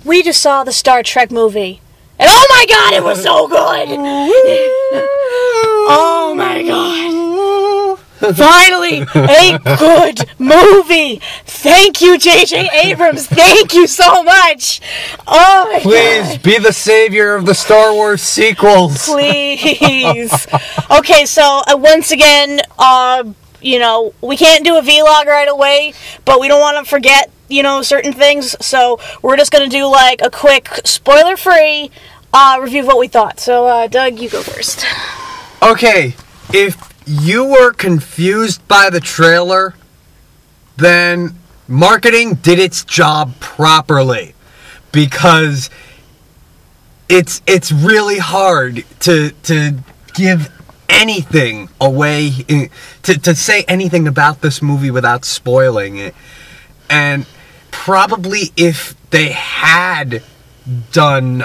we just saw the Star Trek movie. And oh my god, it was so good! Oh my god. Finally, a good movie! Thank you, J.J. Abrams! Thank you so much! Oh my god. Please, be the savior of the Star Wars sequels! Please. Okay, so once again, you know, we can't do a vlog right away, but we don't want to forget, you know, certain things, so we're just going to do, like, a quick, spoiler-free review of what we thought. So, Doug, you go first. Okay, if you were confused by the trailer, then marketing did its job properly, because it's really hard to give anything away, to say anything about this movie without spoiling it. And probably if they had done,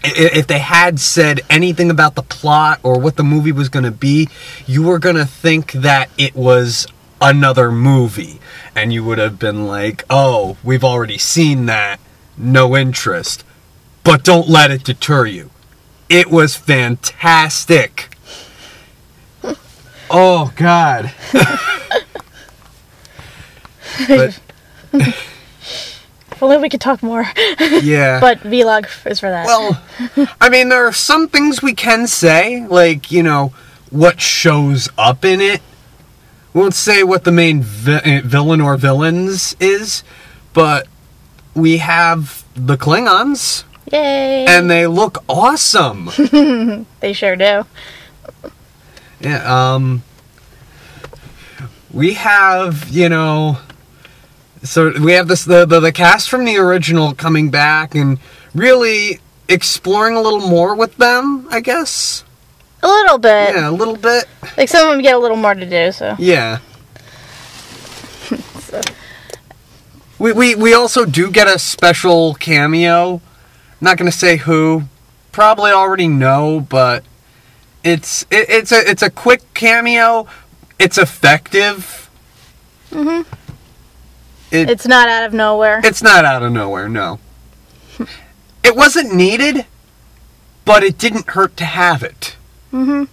if they had said anything about the plot or what the movie was going to be, you were going to think that it was another movie. And you would have been like, oh, we've already seen that, no interest. But don't let it deter you. It was fantastic. Oh, God. But If only we could talk more. Yeah. But vlog is for that. Well, I mean, there are some things we can say, like, you know, what shows up in it. We won't say what the main villain or villains is, but we have the Klingons. Yay! And they look awesome. They sure do. Yeah, we have, you know, so we have this, the cast from the original coming back and really exploring a little more with them, I guess. A little bit. Yeah, a little bit. Like, some of them get a little more to do, so. Yeah. So. We also do get a special cameo. Not gonna say who. Probably already know, but it's a quick cameo. It's effective. Mm-hmm. It's not out of nowhere. It's not out of nowhere, no. It wasn't needed, but it didn't hurt to have it. Mm-hmm.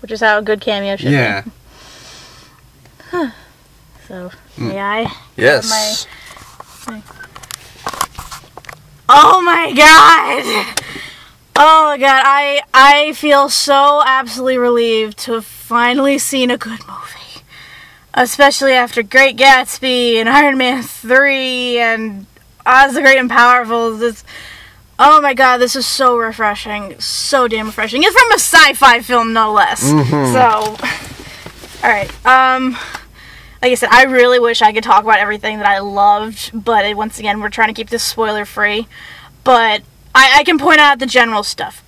Which is how a good cameo should be. Huh. So, may I? Yes. Oh my god! Oh my god, I feel so absolutely relieved to have finally seen a good movie. Especially after Great Gatsby and Iron Man 3 and Oz the Great and Powerful. Oh my god, this is so refreshing. So damn refreshing. It's from a sci-fi film, no less. Mm-hmm. So, alright. Like I said, I really wish I could talk about everything that I loved, but once again, we're trying to keep this spoiler-free. But I can point out the general stuff.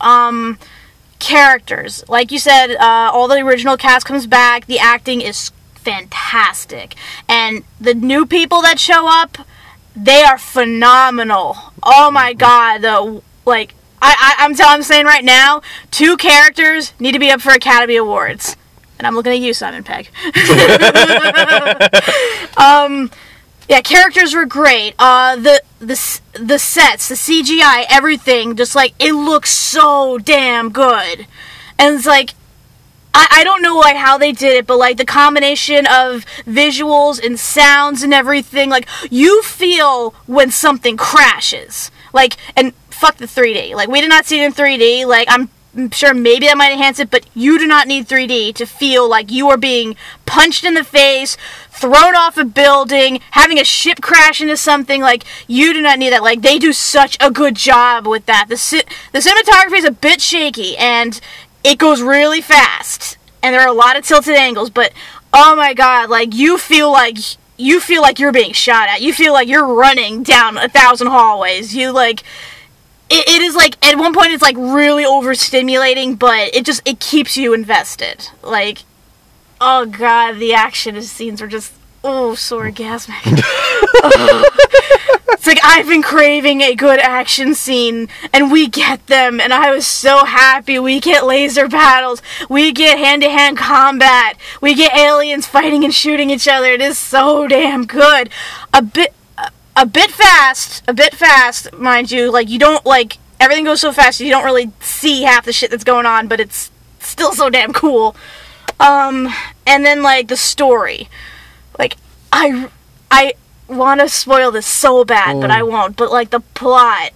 Characters. Like you said, all the original cast comes back. The acting is fantastic. And the new people that show up, they are phenomenal. Oh my god, though. Like, I'm saying right now, 2 characters need to be up for Academy Awards. And I'm looking at you, Simon Pegg. Yeah, characters were great. The sets, the CGI, everything, just like, it looks so damn good. And it's like, I don't know, like, how they did it, but, like, the combination of visuals and sounds and everything, like, you feel when something crashes. Like, and fuck the 3D. Like, we did not see it in 3D. Like, I'm sure maybe that might enhance it, but you do not need 3D to feel like you are being punched in the face, thrown off a building, having a ship crash into something. Like, you do not need that. Like, they do such a good job with that. The cinematography is a bit shaky, and it goes really fast, and there are a lot of tilted angles, but oh my god, like, you feel like you're being shot at. You feel like you're running down 1,000 hallways. You, like, it is, like, at one point it's, like, really overstimulating, but it keeps you invested. Like, oh god, the action scenes are just, oh, so orgasmic. It's like, I've been craving a good action scene, and we get them, and I was so happy. We get laser battles, we get hand-to-hand combat, we get aliens fighting and shooting each other. It is so damn good. a bit fast, mind you. Like, you don't, like, everything goes so fast you don't really see half the shit that's going on, but it's still so damn cool. And then, like, the story. Like, I want to spoil this so bad, but I won't. But, like, the plot,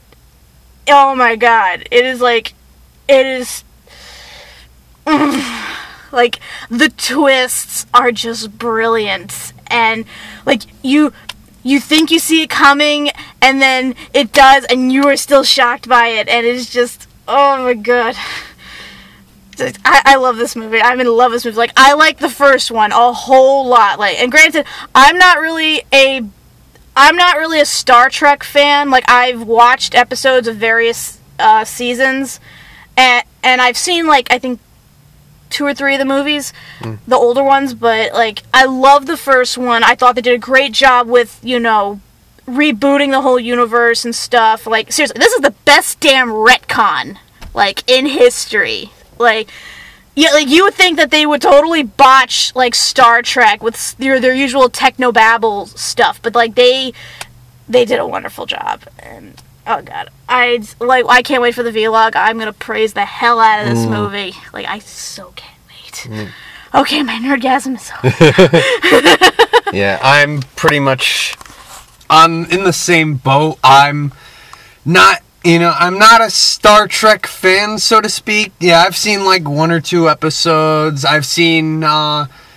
oh my god, it is, like, like, the twists are just brilliant, and, like, you think you see it coming, and then it does, and you are still shocked by it, and it's just, oh my god. I love this movie. I'm in love with this movie. Like, I like the first one a whole lot. Like, and granted, I'm not really a Star Trek fan. Like, I've watched episodes of various seasons, and I've seen, like, I think 2 or 3 of the movies, the older ones, but, like, I love the first one. I thought they did a great job with, you know, rebooting the whole universe and stuff. Like, seriously, this is the best damn retcon, like, in history. Like, yeah, like, you would think that they would totally botch, like, Star Trek with their usual technobabble stuff, but, like, they did a wonderful job, and oh god, I can't wait for the vlog. I'm gonna praise the hell out of this movie. Like, I so can't wait. Okay, my nerdgasm is over. Yeah, I'm pretty much in the same boat. I'm not a Star Trek fan, so to speak. Yeah, I've seen like 1 or 2 episodes. I've seen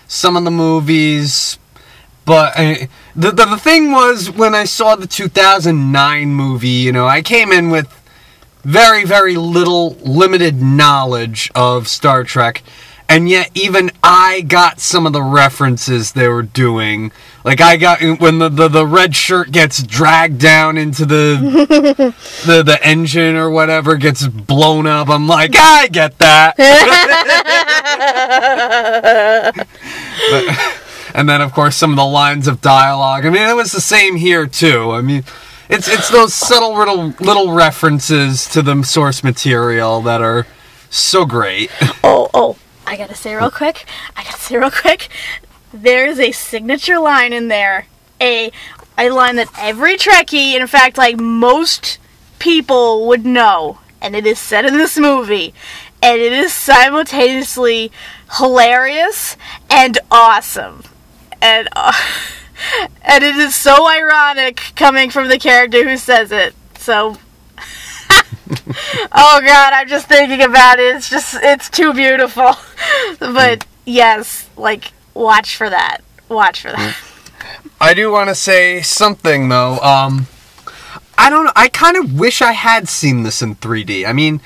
some of the movies. But the thing was, when I saw the 2009 movie, you know, I came in with very, very limited knowledge of Star Trek. And yet, even I got some of the references they were doing. Like, I got, when the red shirt gets dragged down into the engine or whatever, gets blown up, I'm like, I get that. And then, of course, some of the lines of dialogue. I mean, it was the same here, too. I mean, it's those subtle little references to the source material that are so great. Oh. I gotta say real quick. There's a signature line in there. A line that every Trekkie, in fact, like, most people would know. And it is said in this movie. And it is simultaneously hilarious and awesome. And it is so ironic coming from the character who says it. So, oh god, I'm just thinking about it. It's too beautiful. But yes, like, watch for that. I do want to say something though. I don't know. I kind of wish I had seen this in 3D. I mean,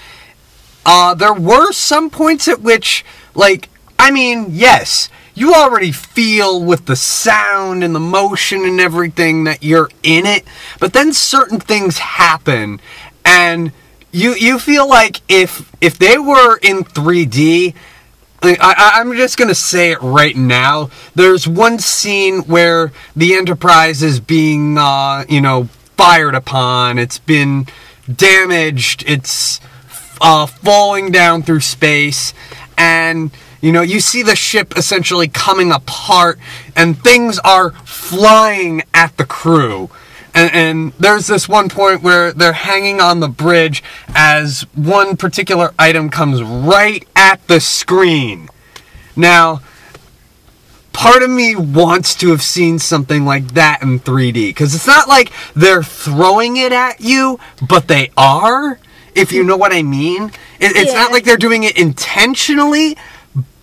there were some points at which, like, I mean, yes, you already feel with the sound and the motion and everything that you're in it, but then certain things happen, and you feel like if they were in 3D, I'm just going to say it right now, there's one scene where the Enterprise is being, fired upon, it's been damaged, it's falling down through space, and you see the ship essentially coming apart, and things are flying at the crew. And there's this one point where they're hanging on the bridge as one particular item comes right at the screen. Now, part of me wants to have seen something like that in 3D, because it's not like they're throwing it at you, but they are, if you know what I mean. It's not like they're doing it intentionally,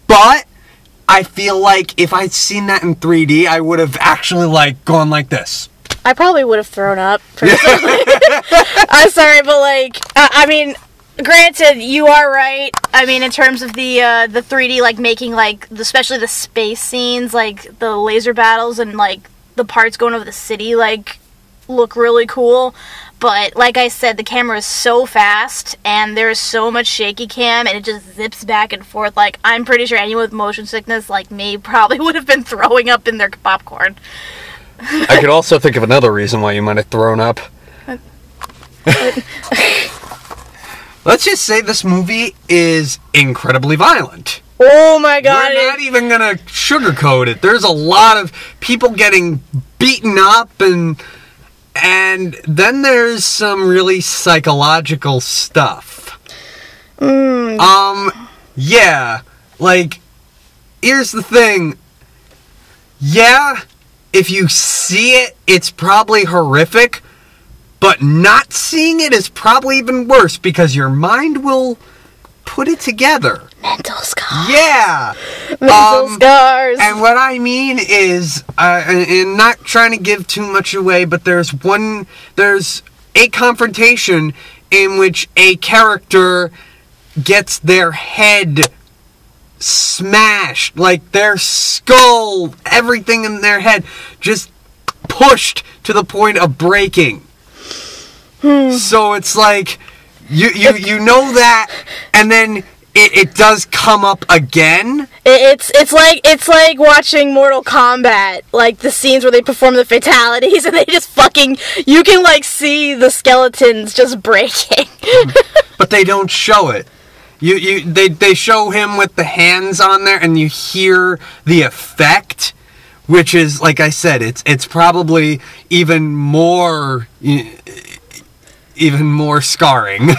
but I feel like if I'd seen that in 3D, I would have actually, like, gone like this. I probably would have thrown up, personally. I'm sorry, but, like, I mean, granted, you are right. I mean, in terms of the 3D, like, making, like, especially the space scenes, like, the laser battles and, like, the parts going over the city, like, look really cool. But, like I said, the camera is so fast, and there's so much shaky cam, and it just zips back and forth. Like, I'm pretty sure anyone with motion sickness, like me, probably would have been throwing up in their popcorn. I could also think of another reason why you might have thrown up. Let's just say this movie is incredibly violent. Oh my god. We're not even gonna sugarcoat it. There's a lot of people getting beaten up, and And then there's some really psychological stuff. Yeah, like, here's the thing. Yeah, if you see it, it's probably horrific, but not seeing it is probably even worse, because your mind will put it together. Mental scars. Yeah. Mental scars. And what I mean is, and not trying to give too much away, but there's a confrontation in which a character gets their head smashed, like their skull, everything in their head, just pushed to the point of breaking. So it's like, you know that, and then it does come up again. It's like watching Mortal Kombat, like the scenes where they perform the fatalities and they just fucking, you can like see the skeletons just breaking. But they don't show it. They show him with the hands on there, and you hear the effect, which is, like I said, it's probably even more scarring.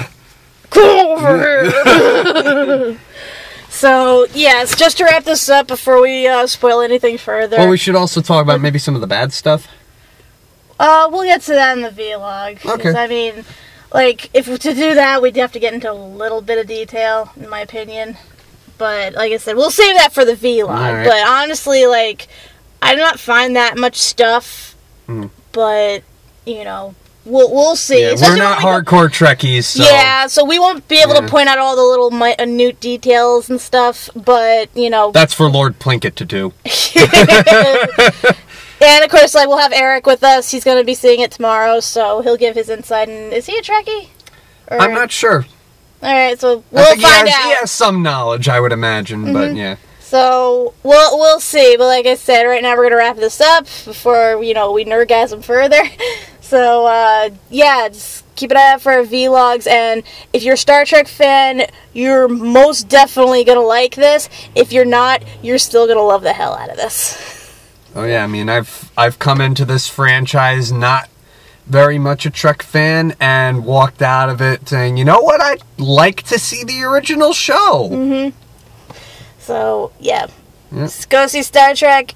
So, yes, just to wrap this up before we spoil anything further. Well, we should also talk about maybe some of the bad stuff. We'll get to that in the vlog. Okay. I mean, like, if to do that, we'd have to get into a little bit of detail, in my opinion. But, like I said, we'll save that for the vlog. Right. But, honestly, like, I do not find that much stuff. But, you know, we'll see. Yeah, we're not hardcore Trekkies, so... Yeah, so we won't be able to point out all the little minute details and stuff, but, you know... That's for Lord Plinkett to do. And, of course, like, we'll have Eric with us. He's going to be seeing it tomorrow, so he'll give his insight. And is he a Trekkie? Or... I'm not sure. Alright, so we'll find out. He has some knowledge, I would imagine, but yeah. So, we'll see. But like I said, right now we're going to wrap this up before, you know, we nerdgasm further. So, yeah, just keep an eye out for our vlogs. And if you're a Star Trek fan, you're most definitely going to like this. If you're not, you're still going to love the hell out of this. Oh yeah, I mean, I've come into this franchise not very much a Trek fan and walked out of it saying, you know what, I'd like to see the original show. So, yeah. Just go see Star Trek.